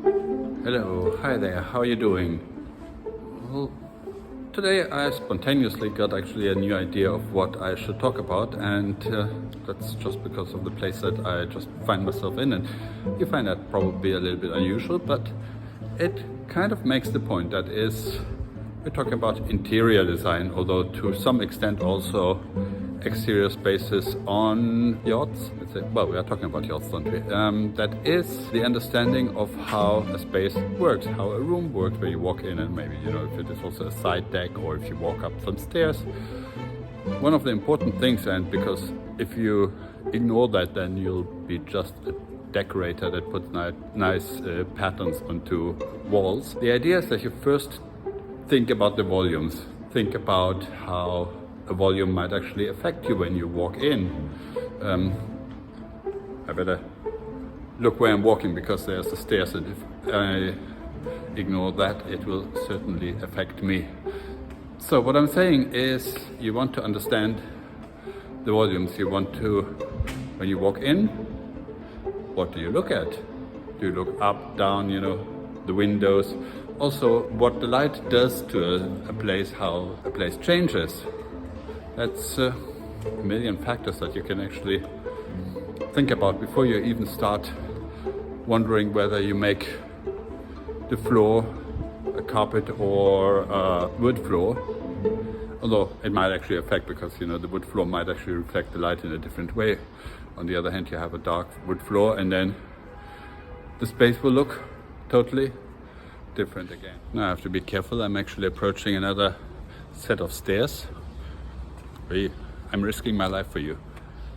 Hello, hi there, how are you doing? Well, today I spontaneously got actually a new idea of what I should talk about, and that's just because of the place that I just find myself in. And you find that probably a little bit unusual, but it kind of makes the point that is, we're talking about interior design, although to some extent also exterior spaces on yachts. Let's say, well, we are talking about yachts, don't we? That is the understanding of how a space works, how a room works, where you walk in, and maybe, you know, if it is also a side deck or if you walk up some stairs. One of the important things, and because if you ignore that, then you'll be just a decorator that puts nice patterns onto walls. The idea is that you first think about the volumes. Think about how a volume might actually affect you when you walk in. I better look where I'm walking because there's the stairs, and if I ignore that, it will certainly affect me. So what I'm saying is, you want to understand the volumes. You want to, when you walk in, what do you look at? Do you look up, down, you know, the windows? Also, what the light does to a place, how a place changes. That's a million factors that you can actually think about before you even start wondering whether you make the floor a carpet or a wood floor. Although it might actually affect, because, you know, the wood floor might actually reflect the light in a different way. On the other hand, you have a dark wood floor, and then the space will look totally different again. Now I have to be careful. I'm actually approaching another set of stairs. I'm risking my life for you.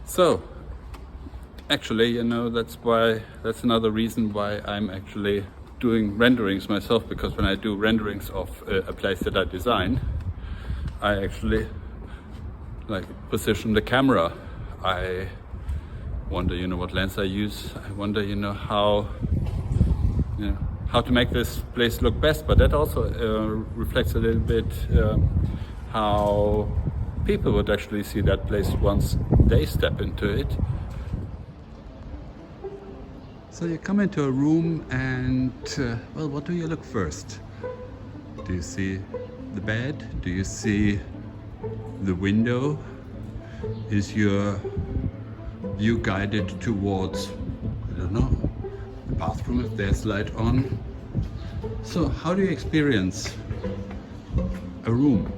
So actually, you know, that's another reason why I'm actually doing renderings myself, because when I do renderings of a place that I design, I actually position the camera. I wonder, you know, what lens I use. I wonder, you know, how to make this place look best. But that also reflects a little bit how people would actually see that place once they step into it. So you come into a room and, well, what do you look first? Do you see the bed? Do you see the window? Is your view guided towards, I don't know, the bathroom if there's light on? So how do you experience a room?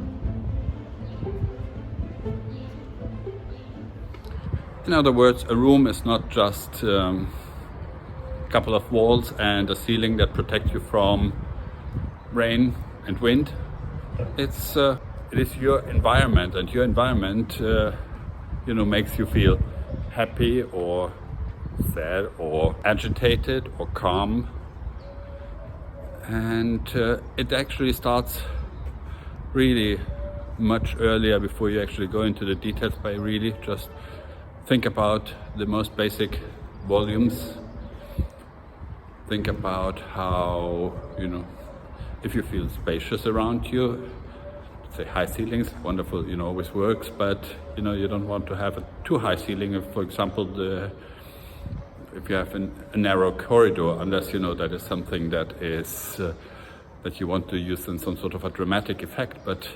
In other words, a room is not just a couple of walls and a ceiling that protect you from rain and wind. It is your environment, and your environment, you know, makes you feel happy or sad or agitated or calm. And it actually starts really much earlier, before you actually go into the details, by really just think about the most basic volumes. Think about how, you know, if you feel spacious around you, say high ceilings, wonderful, you know, always works, but, you know, you don't want to have a too high ceiling. If, for example, if you have a narrow corridor, unless, you know, that is something that is that you want to use in some sort of a dramatic effect. But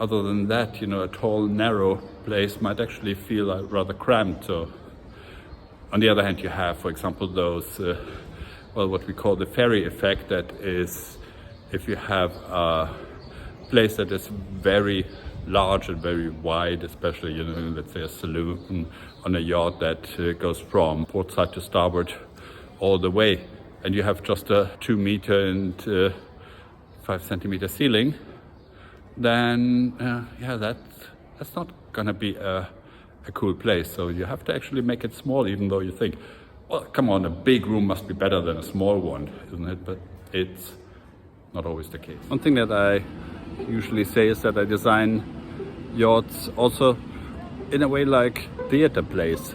other than that, you know, a tall, narrow place might actually feel rather cramped. So, on the other hand, you have, for example, those, well, what we call the fairy effect. That is, if you have a place that is very large and very wide, especially, you know, let's say a saloon on a yacht that goes from port side to starboard all the way, and you have just a 2 meter and 5 centimeter ceiling, then yeah, that's not gonna be a cool place. So you have to actually make it small, even though you think, well, come on, a big room must be better than a small one, isn't it? But it's not always the case. One thing that I usually say is that I design yachts also in a way like theater plays.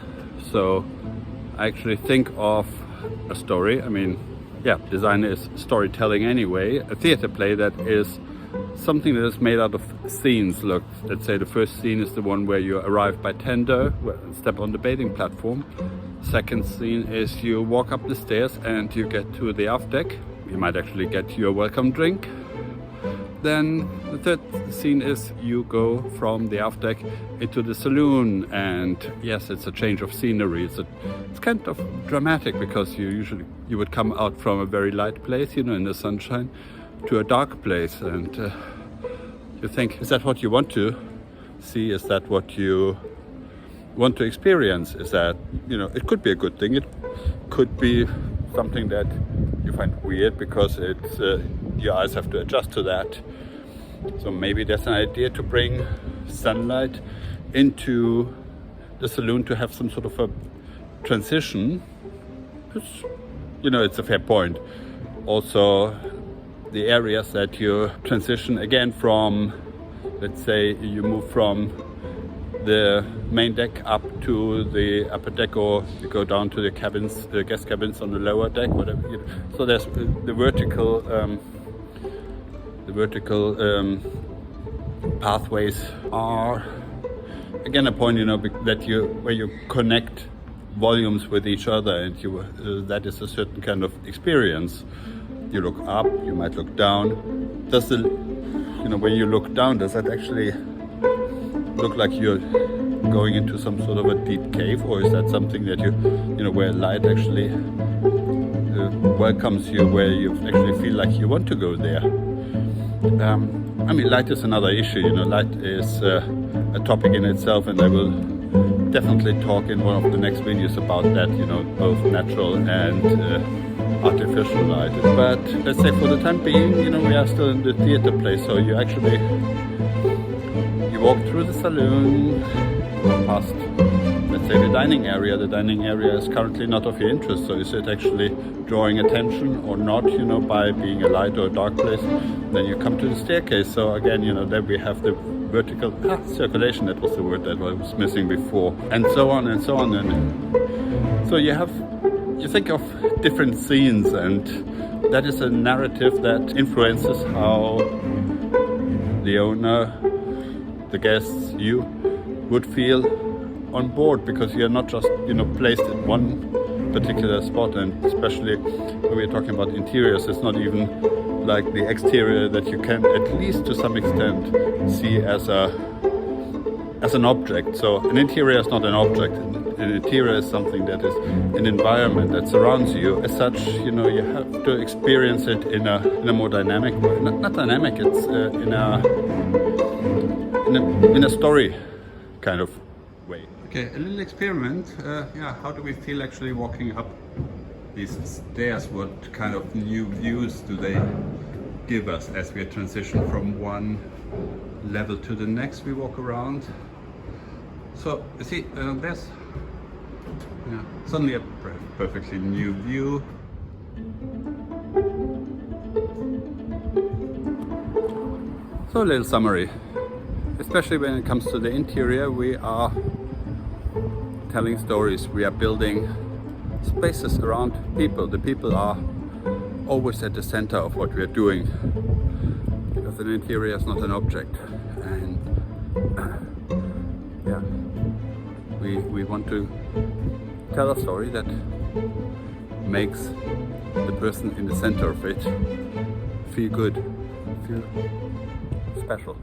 So I actually think of a story. I mean, yeah, design is storytelling anyway. A theater play that is something that is made out of scenes. Look, let's say the first scene is the one where you arrive by tender, step on the bathing platform. Second scene is you walk up the stairs and you get to the aft deck. You might actually get your welcome drink. Then the third scene is you go from the aft deck into the saloon, and yes, it's a change of scenery. It's kind of dramatic because you would come out from a very light place, you know, in the sunshine, to a dark place, and you think, is that what you want to see? Is that what you want to experience? Is that, you know, it could be a good thing. It could be something that you find weird because it's your eyes have to adjust to that. So maybe there's an idea to bring sunlight into the saloon to have some sort of a transition. It's, you know, it's a fair point. Also, the areas that you transition again from, let's say you move from the main deck up to the upper deck, or you go down to the cabins, the guest cabins on the lower deck, whatever. So there's the vertical pathways are again a point, you know, that where you connect volumes with each other, and that is a certain kind of experience. You look up, you might look down. When you look down, does that actually look like you're going into some sort of a deep cave, or is that something that where light actually welcomes you, where you actually feel like you want to go there? Light is another issue. Light is a topic in itself, and I will definitely talk in one of the next videos about that, both natural and artificial light. But let's say for the time being, we are still in the theater place, so you walk through the saloon, past, let's say, the dining area. The dining area is currently not of your interest, so is it actually drawing attention or not, by being a light or a dark place? Then you come to the staircase. So again, then we have the vertical circulation, that was the word that I was missing before, and so on and so on. And so you think of different scenes, and that is a narrative that influences how the owner, the guests, you would feel on board, because you're not just placed in one particular spot. And especially when we're talking about interiors, it's not even like the exterior that you can, at least to some extent, see as an object. So an interior is not an object. An interior is something that is an environment that surrounds you. As such, you have to experience it in a more dynamic way. Not dynamic, it's in a story kind of way. Okay, a little experiment. How do we feel actually walking up these stairs? What kind of new views do they give us as we transition from one level to the next? We walk around. So you see, there's suddenly a perfectly new view. So a little summary. Especially when it comes to the interior, we are telling stories. We are building spaces around people. The people are always at the center of what we are doing, because an interior is not an object. And we want to tell a story that makes the person in the center of it feel good, feel special.